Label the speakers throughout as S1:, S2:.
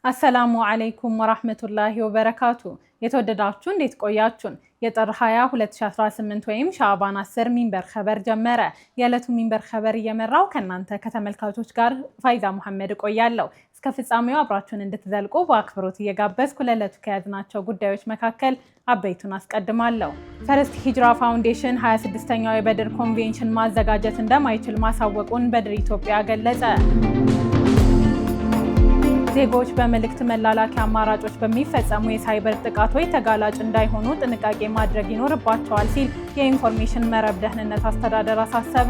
S1: አሰላሙ አለይኩም ወራህመቱላሂ ወበረካቱ። የተወደዳችሁ እንዴት ቆያችሁን? የጥር 20 2018 ወይም ሻዕባን 10 ሚንበር ኸበር ጀመረ። የዕለቱ ሚንበር ኸበር እየመራው ከናንተ ከተመልካቾች ጋር ፋይዛ መሐመድ ቆያለሁ። እስከ ፍጻሜው አብራችሁን እንድትዘልቁ በአክብሮት እየጋበዝኩ ለዕለቱ ከያዝናቸው ጉዳዮች መካከል አበይቱን አስቀድማለሁ። ፈርስት ሂጅራ ፋውንዴሽን 26ኛው የበድር ኮንቬንሽን ማዘጋጀት እንደማይችል ማሳወቁን በድር ኢትዮጵያ ገለጸ። ዜጎች በመልእክት መላላኪያ አማራጮች በሚፈጸሙ የሳይበር ጥቃቶች ተጋላጭ እንዳይሆኑ ጥንቃቄ ማድረግ ይኖርባቸዋል ሲል የኢንፎርሜሽን መረብ ደህንነት አስተዳደር አሳሰበ።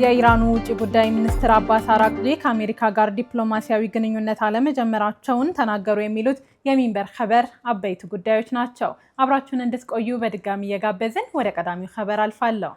S1: የኢራኑ ውጭ ጉዳይ ሚኒስትር አባስ አራቅቺ ከአሜሪካ ጋር ዲፕሎማሲያዊ ግንኙነት አለመጀመራቸውን ተናገሩ። የሚሉት የሚንበር ኸበር አበይት ጉዳዮች ናቸው። አብራችሁን እንድትቆዩ በድጋሚ እየጋበዝን ወደ ቀዳሚው ኸበር አልፋለሁ።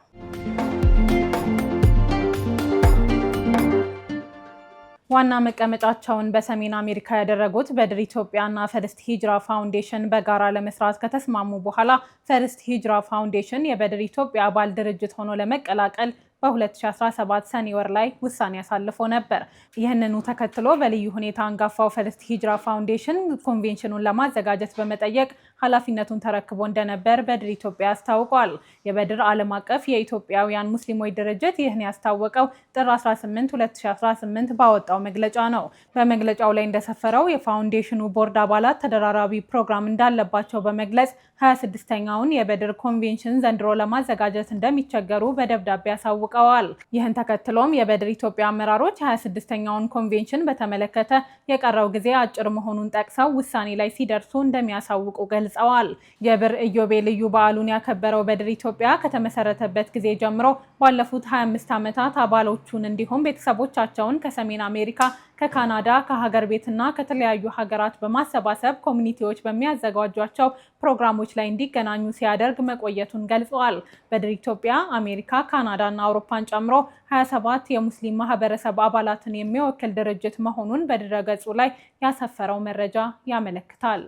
S1: ዋና መቀመጫቸውን በሰሜን አሜሪካ ያደረጉት በድር ኢትዮጵያና ፈርስት ሂጅራ ፋውንዴሽን በጋራ ለመስራት ከተስማሙ በኋላ ፈርስት ሂጅራ ፋውንዴሽን የበድር ኢትዮጵያ አባል ድርጅት ሆኖ ለመቀላቀል በ2017 ሰኔ ወር ላይ ውሳኔ አሳልፎ ነበር። ይህንኑ ተከትሎ በልዩ ሁኔታ አንጋፋው ፈርስት ሂጅራ ፋውንዴሽን ኮንቬንሽኑን ለማዘጋጀት በመጠየቅ ኃላፊነቱን ተረክቦ እንደነበር በድር ኢትዮጵያ አስታውቋል። የበድር ዓለም አቀፍ የኢትዮጵያውያን ሙስሊሞች ድርጅት ይህን ያስታወቀው ጥር 18 2018 ባወጣው መግለጫ ነው። በመግለጫው ላይ እንደሰፈረው የፋውንዴሽኑ ቦርድ አባላት ተደራራቢ ፕሮግራም እንዳለባቸው በመግለጽ 26ኛውን የበድር ኮንቬንሽን ዘንድሮ ለማዘጋጀት እንደሚቸገሩ በደብዳቤ ያሳውቀዋል። ይህን ተከትሎም የበድር ኢትዮጵያ አመራሮች 26ኛውን ኮንቬንሽን በተመለከተ የቀረው ጊዜ አጭር መሆኑን ጠቅሰው ውሳኔ ላይ ሲደርሱ እንደሚያሳውቁ ገልጸዋል። የብር ኢዮቤልዩ በዓሉን ያከበረው በድር ኢትዮጵያ ከተመሰረተበት ጊዜ ጀምሮ ባለፉት 25 ዓመታት አባሎቹን እንዲሁም ቤተሰቦቻቸውን ከሰሜን አሜሪካ፣ ከካናዳ፣ ከሀገር ቤትና ከተለያዩ ሀገራት በማሰባሰብ ኮሚኒቲዎች በሚያዘጋጇቸው ፕሮግራሞች ላይ እንዲገናኙ ሲያደርግ መቆየቱን ገልጸዋል። በድር ኢትዮጵያ አሜሪካ፣ ካናዳና አውሮፓን ጨምሮ 27 የሙስሊም ማህበረሰብ አባላትን የሚወክል ድርጅት መሆኑን በድረገጹ ላይ ያሰፈረው መረጃ ያመለክታል።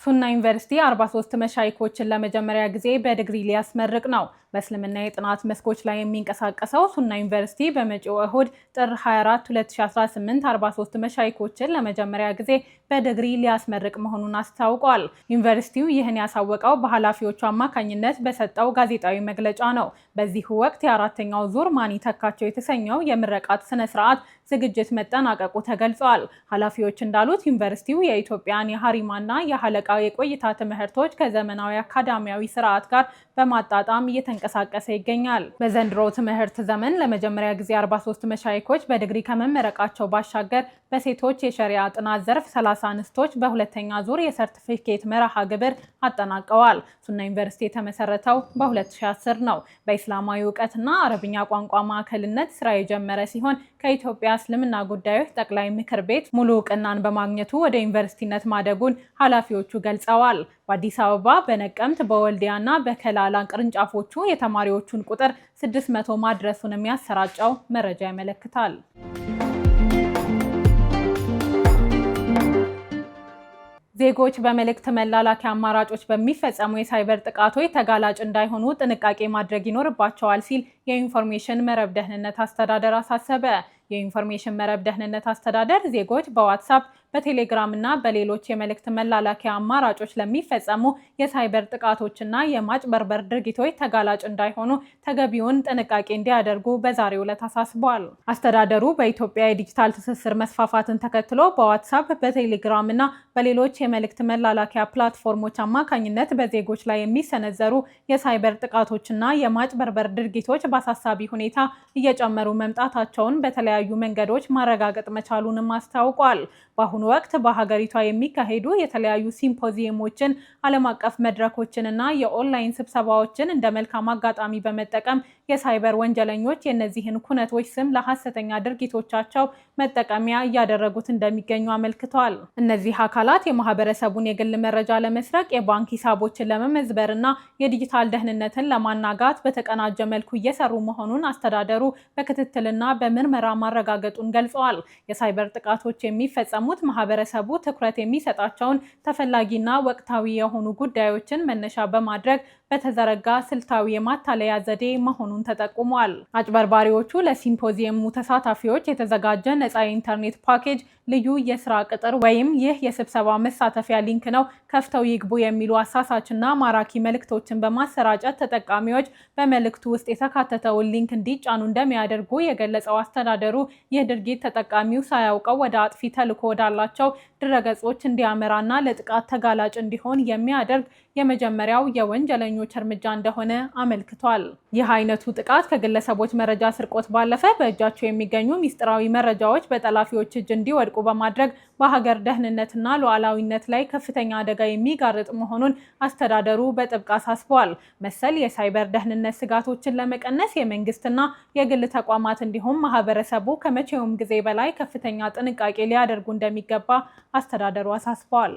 S1: ሱና ዩኒቨርሲቲ 43 መሻይኮችን ለመጀመሪያ ጊዜ በዲግሪ ሊያስመርቅ ነው። በእስልምና የጥናት መስኮች ላይ የሚንቀሳቀሰው ሱና ዩኒቨርሲቲ በመጪው እሁድ ጥር 24 2018 43 መሻይኮችን ለመጀመሪያ ጊዜ በዲግሪ ሊያስመርቅ መሆኑን አስታውቋል። ዩኒቨርሲቲው ይህን ያሳወቀው በኃላፊዎቹ አማካኝነት በሰጠው ጋዜጣዊ መግለጫ ነው። በዚህ ወቅት የአራተኛው ዙር ማን ይተካቸው የተሰኘው የምረቃት ስነ ስርዓት ዝግጅት መጠናቀቁ ተገልጿል። ኃላፊዎች እንዳሉት ዩኒቨርሲቲው የኢትዮጵያን የሀሪማና የሐለቃ የቆይታ ትምህርቶች ከዘመናዊ አካዳሚያዊ ስርዓት ጋር በማጣጣም እየተንቀሳቀሰ ይገኛል። በዘንድሮ ትምህርት ዘመን ለመጀመሪያ ጊዜ 43 መሻይኮች በዲግሪ ከመመረቃቸው ባሻገር በሴቶች የሸሪዓ ጥናት ዘርፍ 30 አንስቶች በሁለተኛ ዙር የሰርቲፊኬት መርሃ ግብር አጠናቀዋል። ሱና ዩኒቨርሲቲ የተመሰረተው በ2010 ነው። በኢስላማዊ እውቀትና አረብኛ ቋንቋ ማዕከልነት ስራ የጀመረ ሲሆን ከኢትዮጵያ እስልምና ጉዳዮች ጠቅላይ ምክር ቤት ሙሉ እውቅናን በማግኘቱ ወደ ዩኒቨርሲቲነት ማደጉን ኃላፊዎቹ ገልጸዋል። በአዲስ አበባ፣ በነቀምት፣ በወልዲያና በከላላ ቅርንጫፎቹ የተማሪዎቹን ቁጥር 600 ማድረሱን የሚያሰራጨው መረጃ ያመለክታል። ዜጎች በመልእክት መላላኪያ አማራጮች በሚፈጸሙ የሳይበር ጥቃቶች ተጋላጭ እንዳይሆኑ ጥንቃቄ ማድረግ ይኖርባቸዋል ሲል የኢንፎርሜሽን መረብ ደህንነት አስተዳደር አሳሰበ። የኢንፎርሜሽን መረብ ደህንነት አስተዳደር ዜጎች በዋትሳፕ፣ በቴሌግራም እና በሌሎች የመልእክት መላላኪያ አማራጮች ለሚፈጸሙ የሳይበር ጥቃቶችና የማጭበርበር ድርጊቶች ተጋላጭ እንዳይሆኑ ተገቢውን ጥንቃቄ እንዲያደርጉ በዛሬው ዕለት አሳስቧል። አስተዳደሩ በኢትዮጵያ የዲጂታል ትስስር መስፋፋትን ተከትሎ በዋትሳፕ፣ በቴሌግራም እና በሌሎች የመልእክት መላላኪያ ፕላትፎርሞች አማካኝነት በዜጎች ላይ የሚሰነዘሩ የሳይበር ጥቃቶችና የማጭበርበር ድርጊቶች በአሳሳቢ ሁኔታ እየጨመሩ መምጣታቸውን በተለያዩ መንገዶች ማረጋገጥ መቻሉንም አስታውቋል። በአሁኑ ወቅት በሀገሪቷ የሚካሄዱ የተለያዩ ሲምፖዚየሞችን፣ ዓለም አቀፍ መድረኮችንና የኦንላይን ስብሰባዎችን እንደ መልካም አጋጣሚ በመጠቀም የሳይበር ወንጀለኞች የእነዚህን ኩነቶች ስም ለሐሰተኛ ድርጊቶቻቸው መጠቀሚያ እያደረጉት እንደሚገኙ አመልክተዋል። እነዚህ አካላት የማህበረሰቡን የግል መረጃ ለመስረቅ፣ የባንክ ሂሳቦችን ለመመዝበርና የዲጂታል ደህንነትን ለማናጋት በተቀናጀ መልኩ እየሰሩ መሆኑን አስተዳደሩ በክትትልና በምርመራ ማረጋገጡን ገልጸዋል። የሳይበር ጥቃቶች የሚፈጸሙት ማህበረሰቡ ትኩረት የሚሰጣቸውን ተፈላጊና ወቅታዊ የሆኑ ጉዳዮችን መነሻ በማድረግ በተዘረጋ ስልታዊ የማታለያ ዘዴ መሆኑን ተጠቁሟል። አጭበርባሪዎቹ ለሲምፖዚየሙ ተሳታፊዎች የተዘጋጀ ነፃ የኢንተርኔት ፓኬጅ፣ ልዩ የስራ ቅጥር ወይም ይህ የስብሰባ መሳተፊያ ሊንክ ነው ከፍተው ይግቡ የሚሉ አሳሳችና ማራኪ መልእክቶችን በማሰራጨት ተጠቃሚዎች በመልእክቱ ውስጥ የተካተተውን ሊንክ እንዲጫኑ እንደሚያደርጉ የገለጸው አስተዳደሩ ይህ ድርጊት ተጠቃሚው ሳያውቀው ወደ አጥፊ ተልዕኮ ወዳላቸው ድረገጾች እንዲያመራና ለጥቃት ተጋላጭ እንዲሆን የሚያደርግ የመጀመሪያው የወንጀለኞች እርምጃ እንደሆነ አመልክቷል። ይህ አይነቱ ጥቃት ከግለሰቦች መረጃ ስርቆት ባለፈ በእጃቸው የሚገኙ ሚስጥራዊ መረጃዎች በጠላፊዎች እጅ እንዲወድቁ በማድረግ በሀገር ደህንነትና ሉዓላዊነት ላይ ከፍተኛ አደጋ የሚጋርጥ መሆኑን አስተዳደሩ በጥብቅ አሳስቧል። መሰል የሳይበር ደህንነት ስጋቶችን ለመቀነስ የመንግስትና የግል ተቋማት እንዲሁም ማህበረሰቡ ከመቼውም ጊዜ በላይ ከፍተኛ ጥንቃቄ ሊያደርጉ እንደሚገባ አስተዳደሩ አሳስቧል።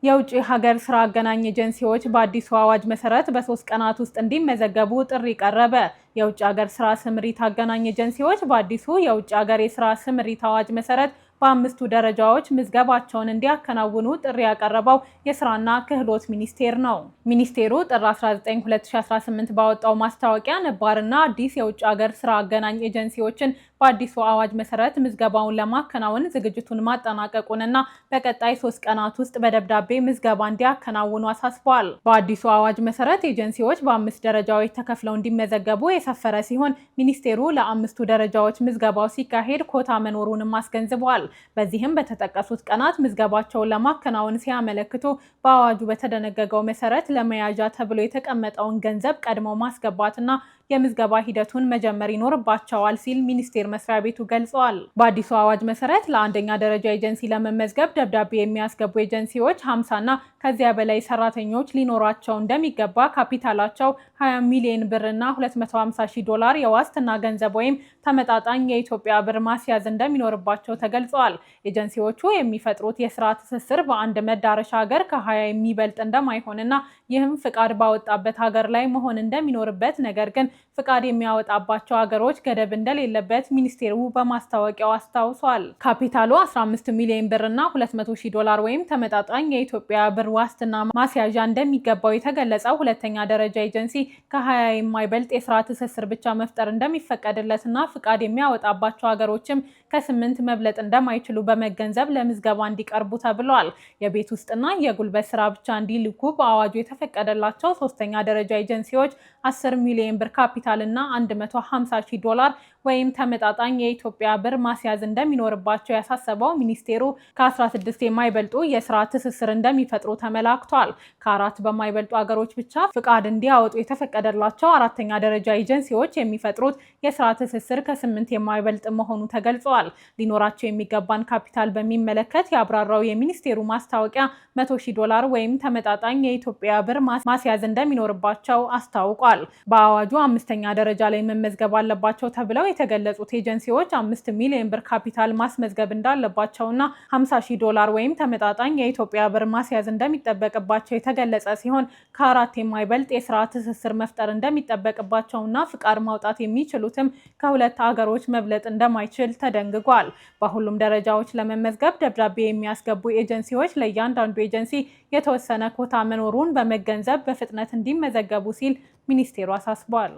S1: የውጭ ሀገር ስራ አገናኝ ኤጀንሲዎች በአዲሱ አዋጅ መሰረት በ3 ቀናት ውስጥ እንዲመዘገቡ ጥሪ ቀረበ። የውጭ ሀገር ስራ ስምሪት አገናኝ ኤጀንሲዎች በአዲሱ የውጭ ሀገር የስራ ስምሪት አዋጅ መሰረት በ5ቱ ደረጃዎች ምዝገባቸውን እንዲያከናውኑ ጥሪ ያቀረበው የስራና ክህሎት ሚኒስቴር ነው። ሚኒስቴሩ ጥር 19 2018 ባወጣው ማስታወቂያ ነባርና አዲስ የውጭ ሀገር ስራ አገናኝ ኤጀንሲዎችን በአዲሱ አዋጅ መሰረት ምዝገባውን ለማከናወን ዝግጅቱን ማጠናቀቁንና በቀጣይ 3 ቀናት ውስጥ በደብዳቤ ምዝገባ እንዲያከናውኑ አሳስበዋል። በአዲሱ አዋጅ መሰረት ኤጀንሲዎች በ5 ደረጃዎች ተከፍለው እንዲመዘገቡ የሰፈረ ሲሆን ሚኒስቴሩ ለ5ቱ ደረጃዎች ምዝገባው ሲካሄድ ኮታ መኖሩንም አስገንዝበዋል። በዚህም በተጠቀሱት ቀናት ምዝገባቸውን ለማከናወን ሲያመለክቱ በአዋጁ በተደነገገው መሰረት ለመያዣ ተብሎ የተቀመጠውን ገንዘብ ቀድመው ማስገባትና የምዝገባ ሂደቱን መጀመር ይኖርባቸዋል ሲል ሚኒስቴር መስሪያ ቤቱ ገልጸዋል። በአዲሱ አዋጅ መሰረት ለአንደኛ ደረጃ ኤጀንሲ ለመመዝገብ ደብዳቤ የሚያስገቡ ኤጀንሲዎች 50ና ከዚያ በላይ ሰራተኞች ሊኖራቸው እንደሚገባ፣ ካፒታላቸው 20 ሚሊዮን ብርና $250,000 የዋስትና ገንዘብ ወይም ተመጣጣኝ የኢትዮጵያ ብር ማስያዝ እንደሚኖርባቸው ተገልጸዋል። ኤጀንሲዎቹ የሚፈጥሩት የስራ ትስስር በአንድ መዳረሻ ሀገር ከ20 የሚበልጥ እንደማይሆንና ይህም ፍቃድ ባወጣበት ሀገር ላይ መሆን እንደሚኖርበት፣ ነገር ግን ፍቃድ የሚያወጣባቸው ሀገሮች ገደብ እንደሌለበት ሚኒስቴሩ በማስታወቂያው አስታውሷል። ካፒታሉ 15 ሚሊዮን ብርና $200,000 ወይም ተመጣጣኝ የኢትዮጵያ ብር ዋስትና ማስያዣ እንደሚገባው የተገለጸው ሁለተኛ ደረጃ ኤጀንሲ ከ20 የማይበልጥ የስራ ትስስር ብቻ መፍጠር እንደሚፈቀድለትና ፍቃድ የሚያወጣባቸው ሀገሮችም ከ8 መብለጥ እንደማይችሉ በመገንዘብ ለምዝገባ እንዲቀርቡ ተብሏል። የቤት ውስጥና የጉልበት ስራ ብቻ እንዲልኩ በአዋጁ የተፈቀደላቸው ሶስተኛ ደረጃ ኤጀንሲዎች 10 ሚሊዮን ብር ካፒታል እና $150,000 ወይም ተመጣጣኝ የኢትዮጵያ ብር ማስያዝ እንደሚኖርባቸው ያሳሰበው ሚኒስቴሩ ከ16 የማይበልጡ የስራ ትስስር እንደሚፈጥሩ ተመላክቷል። ከ4 በማይበልጡ ሀገሮች ብቻ ፍቃድ እንዲያወጡ የተፈቀደላቸው አራተኛ ደረጃ ኤጀንሲዎች የሚፈጥሩት የስራ ትስስር ከ8 የማይበልጥ መሆኑ ተገልጿል። ሊኖራቸው የሚገባን ካፒታል በሚመለከት ያብራራው የሚኒስቴሩ ማስታወቂያ $100,000 ወይም ተመጣጣኝ የኢትዮጵያ ብር ማስያዝ እንደሚኖርባቸው አስታውቋል። በአዋጁ 5ኛ ደረጃ ላይ መመዝገብ አለባቸው ተብለው የተገለጹት ኤጀንሲዎች 5 ሚሊዮን ብር ካፒታል ማስመዝገብ እንዳለባቸውና $50,000 ወይም ተመጣጣኝ የኢትዮጵያ ብር ማስያዝ እንደሚጠበቅባቸው የተገለጸ ሲሆን ከ4 የማይበልጥ የስራ ትስስር መፍጠር እንደሚጠበቅባቸውና ፍቃድ ማውጣት የሚችሉትም ከ2 ሀገሮች መብለጥ እንደማይችል ተደንግጓል። በሁሉም ደረጃዎች ለመመዝገብ ደብዳቤ የሚያስገቡ ኤጀንሲዎች ለእያንዳንዱ ኤጀንሲ የተወሰነ ኮታ መኖሩን በመገንዘብ በፍጥነት እንዲመዘገቡ ሲል ሚኒስቴሩ አሳስቧል።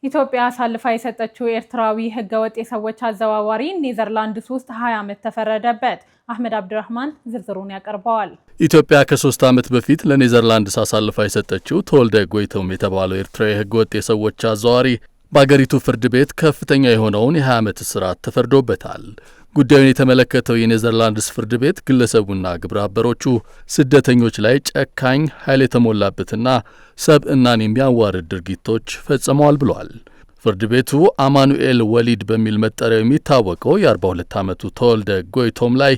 S1: ኢትዮጵያ አሳልፋ የሰጠችው ኤርትራዊ ህገወጥ የሰዎች አዘዋዋሪ ኔዘርላንድስ ውስጥ 20 ዓመት ተፈረደበት። አህመድ አብድራህማን ዝርዝሩን ያቀርበዋል።
S2: ኢትዮጵያ ከ3 ዓመት በፊት ለኔዘርላንድስ አሳልፋ የሰጠችው ተወልደ ጎይቶም የተባለው ኤርትራዊ ህገወጥ የሰዎች አዘዋዋሪ በአገሪቱ ፍርድ ቤት ከፍተኛ የሆነውን የ20 ዓመት እስራት ተፈርዶበታል። ጉዳዩን የተመለከተው የኔዘርላንድስ ፍርድ ቤት ግለሰቡና ግብረ አበሮቹ ስደተኞች ላይ ጨካኝ ኃይል የተሞላበትና ሰብዕናን የሚያዋርድ ድርጊቶች ፈጽመዋል ብሏል። ፍርድ ቤቱ አማኑኤል ወሊድ በሚል መጠሪያው የሚታወቀው የ42 ዓመቱ ተወልደ ጎይቶም ላይ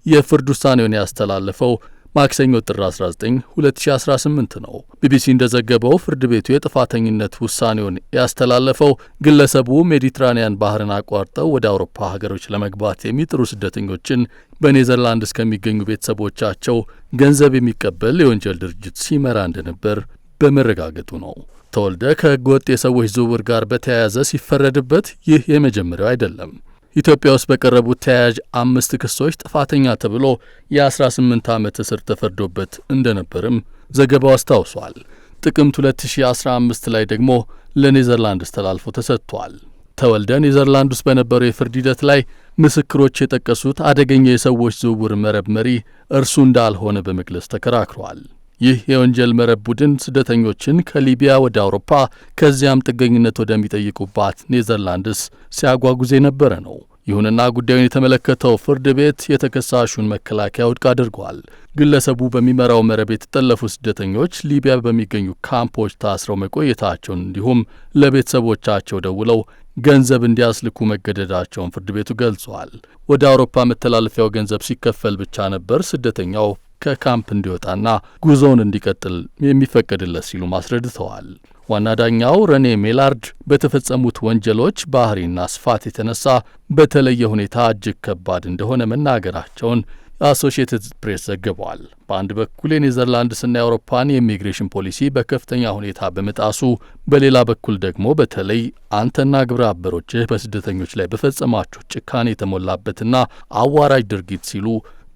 S2: የፍርድ ውሳኔውን ያስተላለፈው ማክሰኞ ጥር 19 2018 ነው። ቢቢሲ እንደዘገበው ፍርድ ቤቱ የጥፋተኝነት ውሳኔውን ያስተላለፈው ግለሰቡ ሜዲትራኒያን ባህርን አቋርጠው ወደ አውሮፓ ሀገሮች ለመግባት የሚጥሩ ስደተኞችን በኔዘርላንድስ ከሚገኙ ቤተሰቦቻቸው ገንዘብ የሚቀበል የወንጀል ድርጅት ሲመራ እንደነበር በመረጋገጡ ነው። ተወልደ ከህገወጥ የሰዎች ዝውውር ጋር በተያያዘ ሲፈረድበት ይህ የመጀመሪያው አይደለም። ኢትዮጵያ ውስጥ በቀረቡት ተያያዥ 5 ክሶች ጥፋተኛ ተብሎ የ18 ዓመት እስር ተፈርዶበት እንደነበርም ዘገባው አስታውሷል። ጥቅምት 2015 ላይ ደግሞ ለኔዘርላንድስ ተላልፎ ተሰጥቷል። ተወልደ ኔዘርላንድ ውስጥ በነበረው የፍርድ ሂደት ላይ ምስክሮች የጠቀሱት አደገኛ የሰዎች ዝውውር መረብ መሪ እርሱ እንዳልሆነ በመግለጽ ተከራክሯል። ይህ የወንጀል መረብ ቡድን ስደተኞችን ከሊቢያ ወደ አውሮፓ ከዚያም ጥገኝነት ወደሚጠይቁባት ኔዘርላንድስ ሲያጓጉዝ የነበረ ነው። ይሁንና ጉዳዩን የተመለከተው ፍርድ ቤት የተከሳሹን መከላከያ ውድቅ አድርጓል። ግለሰቡ በሚመራው መረብ የተጠለፉ ስደተኞች ሊቢያ በሚገኙ ካምፖች ታስረው መቆየታቸውን እንዲሁም ለቤተሰቦቻቸው ደውለው ገንዘብ እንዲያስልኩ መገደዳቸውን ፍርድ ቤቱ ገልጿል። ወደ አውሮፓ መተላለፊያው ገንዘብ ሲከፈል ብቻ ነበር ስደተኛው ከካምፕ እንዲወጣና ጉዞውን እንዲቀጥል የሚፈቀድለት ሲሉ አስረድተዋል። ዋና ዳኛው ረኔ ሜላርድ በተፈጸሙት ወንጀሎች ባህሪና ስፋት የተነሳ በተለየ ሁኔታ እጅግ ከባድ እንደሆነ መናገራቸውን አሶሺየትድ ፕሬስ ዘግቧል። በአንድ በኩል የኔዘርላንድስና የአውሮፓን የኢሚግሬሽን ፖሊሲ በከፍተኛ ሁኔታ በመጣሱ፣ በሌላ በኩል ደግሞ በተለይ አንተና ግብረ አበሮችህ በስደተኞች ላይ በፈጸማችሁ ጭካኔ የተሞላበትና አዋራጅ ድርጊት ሲሉ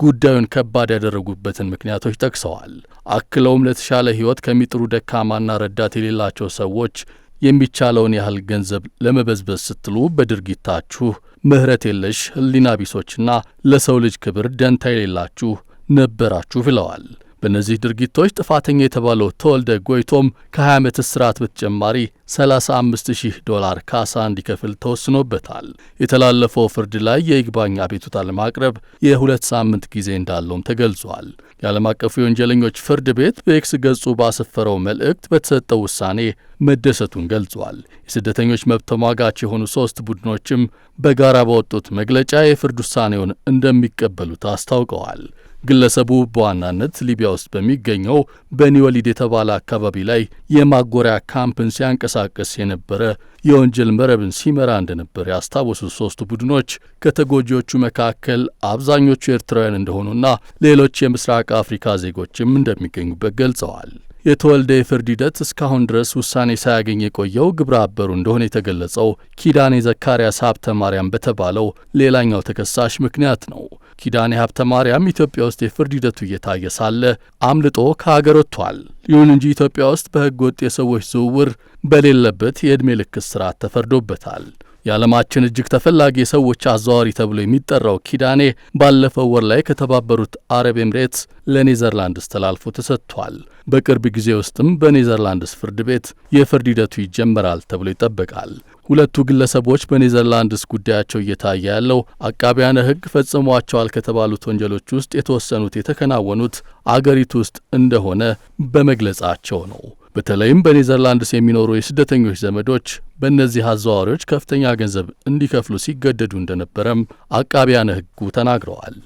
S2: ጉዳዩን ከባድ ያደረጉበትን ምክንያቶች ጠቅሰዋል። አክለውም ለተሻለ ሕይወት ከሚጥሩ ደካማና ረዳት የሌላቸው ሰዎች የሚቻለውን ያህል ገንዘብ ለመበዝበዝ ስትሉ በድርጊታችሁ ምሕረት የለሽ ሕሊና ቢሶችና ለሰው ልጅ ክብር ደንታ የሌላችሁ ነበራችሁ ብለዋል። በእነዚህ ድርጊቶች ጥፋተኛ የተባለው ተወልደ ጎይቶም ከ20 ዓመት እስራት በተጨማሪ $35,000 ካሳ እንዲከፍል ተወስኖበታል። የተላለፈው ፍርድ ላይ የይግባኝ አቤቱታ ለማቅረብ የ2 ሳምንት ጊዜ እንዳለውም ተገልጿል። የዓለም አቀፉ የወንጀለኞች ፍርድ ቤት በኤክስ ገጹ ባሰፈረው መልእክት በተሰጠው ውሳኔ መደሰቱን ገልጿል። የስደተኞች መብት ተሟጋች የሆኑ 3 ቡድኖችም በጋራ ባወጡት መግለጫ የፍርድ ውሳኔውን እንደሚቀበሉት አስታውቀዋል። ግለሰቡ በዋናነት ሊቢያ ውስጥ በሚገኘው በኒወሊድ የተባለ አካባቢ ላይ የማጎሪያ ካምፕን ሲያንቀሳቀስ የነበረ የወንጀል መረብን ሲመራ እንደነበር ያስታወሱት 3 ቡድኖች ከተጎጂዎቹ መካከል አብዛኞቹ ኤርትራውያን እንደሆኑና ሌሎች የምስራቅ አፍሪካ ዜጎችም እንደሚገኙበት ገልጸዋል። የተወልደ የፍርድ ሂደት እስካሁን ድረስ ውሳኔ ሳያገኝ የቆየው ግብረ አበሩ እንደሆነ የተገለጸው ኪዳኔ ዘካርያስ ሀብተ ማርያም በተባለው ሌላኛው ተከሳሽ ምክንያት ነው። ኪዳኔ ሀብተ ማርያም ኢትዮጵያ ውስጥ የፍርድ ሂደቱ እየታየ ሳለ አምልጦ ከሀገር ወጥቷል። ይሁን እንጂ ኢትዮጵያ ውስጥ በሕገ ወጥ የሰዎች ዝውውር በሌለበት የዕድሜ ልክ እስራት ተፈርዶበታል። የዓለማችን እጅግ ተፈላጊ የሰዎች አዘዋዋሪ ተብሎ የሚጠራው ኪዳኔ ባለፈው ወር ላይ ከተባበሩት አረብ ኤምሬትስ ለኔዘርላንድስ ተላልፎ ተሰጥቷል። በቅርብ ጊዜ ውስጥም በኔዘርላንድስ ፍርድ ቤት የፍርድ ሂደቱ ይጀመራል ተብሎ ይጠበቃል። ሁለቱ ግለሰቦች በኔዘርላንድስ ጉዳያቸው እየታየ ያለው አቃቢያነ ሕግ ፈጽሟቸዋል ከተባሉት ወንጀሎች ውስጥ የተወሰኑት የተከናወኑት አገሪቱ ውስጥ እንደሆነ በመግለጻቸው ነው። በተለይም በኔዘርላንድስ የሚኖሩ የስደተኞች ዘመዶች በእነዚህ አዘዋዋሪዎች ከፍተኛ ገንዘብ እንዲከፍሉ ሲገደዱ እንደነበረም አቃቢያነ ሕጉ ተናግረዋል።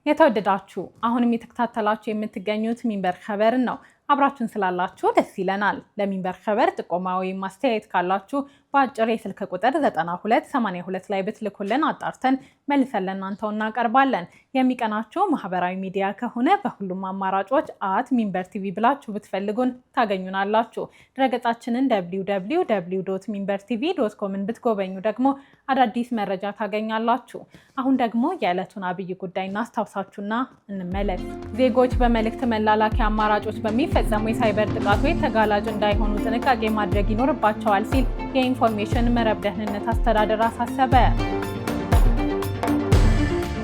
S1: የተወደዳችሁ አሁንም የተከታተላችሁ የምትገኙት ሚንበር ኸበርን ነው። አብራችሁን ስላላችሁ ደስ ይለናል። ለሚንበር ኸበር ጥቆማ ወይም ማስተያየት ካላችሁ በአጭር የስልክ ቁጥር 9282 ላይ ብትልኩልን አጣርተን መልሰን ለእናንተው እናቀርባለን። የሚቀናችሁ ማህበራዊ ሚዲያ ከሆነ በሁሉም አማራጮች @ሚንበር ቲቪ ብላችሁ ብትፈልጉን ታገኙናላችሁ። ድረገጻችንን www.minbertv.com ብትጎበኙ ደግሞ አዳዲስ መረጃ ታገኛላችሁ። አሁን ደግሞ የዕለቱን አብይ ጉዳይ እናስታውሳችሁና እንመለስ። ዜጎች በመልእክት መላላኪያ አማራጮች በሚፈጸሙ የሳይበር ጥቃቶች ተጋላጭ እንዳይሆኑ ጥንቃቄ ማድረግ ይኖርባቸዋል ሲል የኢንፎርሜሽን መረብ ደህንነት አስተዳደር አሳሰበ።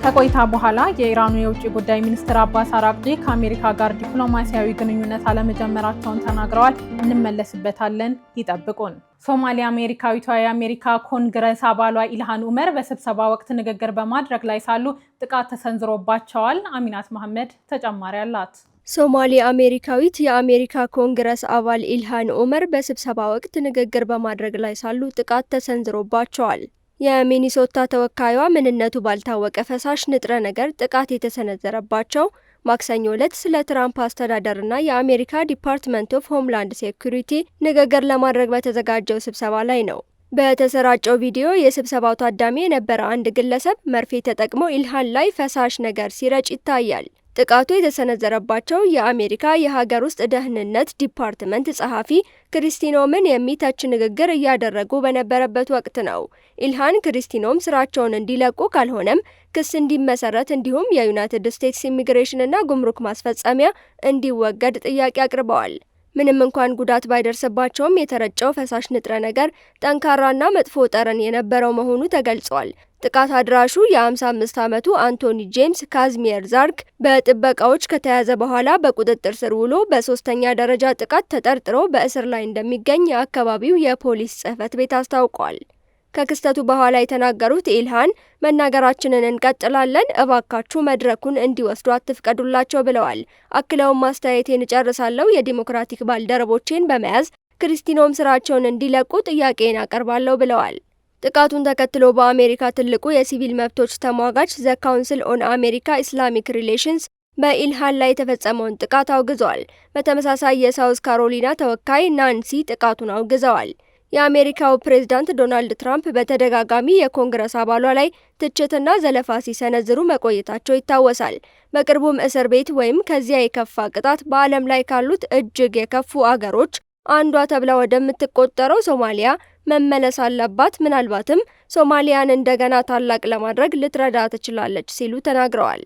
S1: ከቆይታ በኋላ የኢራኑ የውጭ ጉዳይ ሚኒስትር አባስ አራቅጂ ከአሜሪካ ጋር ዲፕሎማሲያዊ ግንኙነት አለመጀመራቸውን ተናግረዋል። እንመለስበታለን፣ ይጠብቁን። ሶማሊያ አሜሪካዊቷ የአሜሪካ ኮንግረስ አባሏ ኢልሃን ኡመር በስብሰባ ወቅት ንግግር በማድረግ ላይ ሳሉ ጥቃት ተሰንዝሮባቸዋል። አሚናት መሐመድ ተጨማሪ አላት።
S3: ሶማሌ አሜሪካዊት የአሜሪካ ኮንግረስ አባል ኢልሃን ኡመር በስብሰባ ወቅት ንግግር በማድረግ ላይ ሳሉ ጥቃት ተሰንዝሮባቸዋል። የሚኒሶታ ተወካይዋ ምንነቱ ባልታወቀ ፈሳሽ ንጥረ ነገር ጥቃት የተሰነዘረባቸው ማክሰኞ ዕለት ስለ ትራምፕ አስተዳደርና የአሜሪካ ዲፓርትመንት ኦፍ ሆምላንድ ሴኩሪቲ ንግግር ለማድረግ በተዘጋጀው ስብሰባ ላይ ነው። በተሰራጨው ቪዲዮ የስብሰባው ታዳሚ የነበረ አንድ ግለሰብ መርፌ ተጠቅሞ ኢልሃን ላይ ፈሳሽ ነገር ሲረጭ ይታያል። ጥቃቱ የተሰነዘረባቸው የአሜሪካ የሀገር ውስጥ ደህንነት ዲፓርትመንት ጸሐፊ ክሪስቲኖምን የሚተች ንግግር እያደረጉ በነበረበት ወቅት ነው። ኢልሃን ክሪስቲኖም ስራቸውን እንዲለቁ ካልሆነም ክስ እንዲመሰረት እንዲሁም የዩናይትድ ስቴትስ ኢሚግሬሽንና ጉምሩክ ማስፈጸሚያ እንዲወገድ ጥያቄ አቅርበዋል። ምንም እንኳን ጉዳት ባይደርስባቸውም የተረጨው ፈሳሽ ንጥረ ነገር ጠንካራና መጥፎ ጠረን የነበረው መሆኑ ተገልጿል። ጥቃት አድራሹ የ55 ዓመቱ አንቶኒ ጄምስ ካዝሚየር ዛርክ በጥበቃዎች ከተያዘ በኋላ በቁጥጥር ስር ውሎ በ3ኛ ደረጃ ጥቃት ተጠርጥሮ በእስር ላይ እንደሚገኝ የአካባቢው የፖሊስ ጽሕፈት ቤት አስታውቋል። ከክስተቱ በኋላ የተናገሩት ኢልሃን መናገራችንን እንቀጥላለን፣ እባካችሁ መድረኩን እንዲወስዱ አትፍቀዱላቸው ብለዋል። አክለውም ማስተያየቴን እጨርሳለሁ፣ የዲሞክራቲክ ባልደረቦቼን በመያዝ ክሪስቲኖም ስራቸውን እንዲለቁ ጥያቄን አቀርባለሁ ብለዋል። ጥቃቱን ተከትሎ በአሜሪካ ትልቁ የሲቪል መብቶች ተሟጋች ዘ ካውንስል ኦን አሜሪካ ኢስላሚክ ሪሌሽንስ በኢልሃን ላይ የተፈጸመውን ጥቃት አውግዘዋል። በተመሳሳይ የሳውዝ ካሮሊና ተወካይ ናንሲ ጥቃቱን አውግዘዋል። የአሜሪካው ፕሬዝዳንት ዶናልድ ትራምፕ በተደጋጋሚ የኮንግረስ አባሏ ላይ ትችትና ዘለፋ ሲሰነዝሩ መቆየታቸው ይታወሳል። በቅርቡም እስር ቤት ወይም ከዚያ የከፋ ቅጣት በዓለም ላይ ካሉት እጅግ የከፉ አገሮች አንዷ ተብላ ወደምትቆጠረው ሶማሊያ መመለስ አለባት፣ ምናልባትም ሶማሊያን እንደገና ታላቅ ለማድረግ ልትረዳ ትችላለች ሲሉ ተናግረዋል።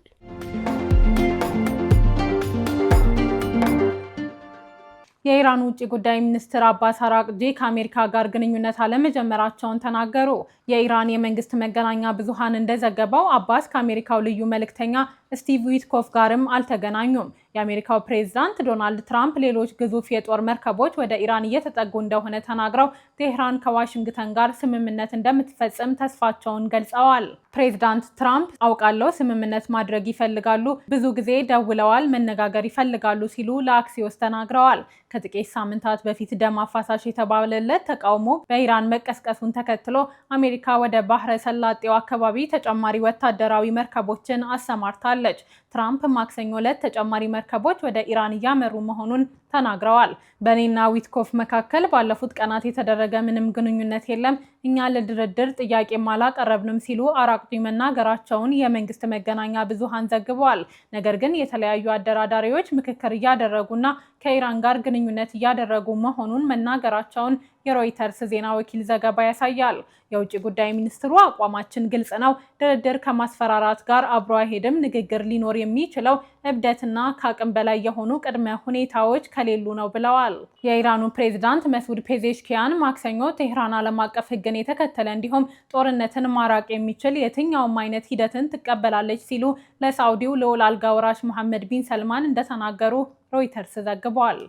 S1: የኢራን ውጭ ጉዳይ ሚኒስትር አባስ አራቅጂ ከአሜሪካ ጋር ግንኙነት አለመጀመራቸውን ተናገሩ። የኢራን የመንግስት መገናኛ ብዙሃን እንደዘገበው አባስ ከአሜሪካው ልዩ መልእክተኛ ስቲቭ ዊትኮፍ ጋርም አልተገናኙም። የአሜሪካው ፕሬዝዳንት ዶናልድ ትራምፕ ሌሎች ግዙፍ የጦር መርከቦች ወደ ኢራን እየተጠጉ እንደሆነ ተናግረው ቴህራን ከዋሽንግተን ጋር ስምምነት እንደምትፈጽም ተስፋቸውን ገልጸዋል። ፕሬዝዳንት ትራምፕ አውቃለሁ፣ ስምምነት ማድረግ ይፈልጋሉ፣ ብዙ ጊዜ ደውለዋል፣ መነጋገር ይፈልጋሉ ሲሉ ለአክሲዮስ ተናግረዋል። ከጥቂት ሳምንታት በፊት ደም አፋሳሽ የተባለለት ተቃውሞ በኢራን መቀስቀሱን ተከትሎ አሜሪካ ወደ ባህረ ሰላጤው አካባቢ ተጨማሪ ወታደራዊ መርከቦችን አሰማርታለች። ትራምፕ ማክሰኞ ዕለት ተጨማሪ መርከቦች ወደ ኢራን እያመሩ መሆኑን ተናግረዋል። በኔና ዊትኮፍ መካከል ባለፉት ቀናት የተደረገ ምንም ግንኙነት የለም፣ እኛ ለድርድር ጥያቄም አላቀረብንም ሲሉ አራቅጂ መናገራቸውን የመንግስት መገናኛ ብዙሃን ዘግበዋል። ነገር ግን የተለያዩ አደራዳሪዎች ምክክር እያደረጉና ከኢራን ጋር ግንኙነት እያደረጉ መሆኑን መናገራቸውን የሮይተርስ ዜና ወኪል ዘገባ ያሳያል። የውጭ ጉዳይ ሚኒስትሩ አቋማችን ግልጽ ነው፣ ድርድር ከማስፈራራት ጋር አብሮ አይሄድም፣ ንግግር ሊኖር የሚችለው እብደትና ከአቅም በላይ የሆኑ ቅድመ ሁኔታዎች ከሌሉ ነው ብለዋል። የኢራኑ ፕሬዝዳንት መስዑድ ፔዜሽኪያን ማክሰኞ ቴህራን ዓለም አቀፍ ሕግን የተከተለ እንዲሁም ጦርነትን ማራቅ የሚችል የትኛውም አይነት ሂደትን ትቀበላለች ሲሉ ለሳውዲው ልዑል አልጋ ወራሽ መሐመድ ቢን ሰልማን እንደተናገሩ ሮይተርስ ዘግቧል።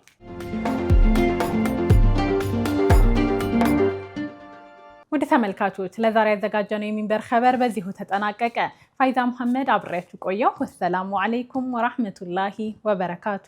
S1: ወደ ተመልካቾች ለዛሬ ያዘጋጀነው የሚንበር ኸበር በዚሁ ተጠናቀቀ። ፋይዛ መሐመድ አብሬያችሁ ቆየሁ። ወሰላሙ አለይኩም ወራህመቱላሂ ወበረካቱ።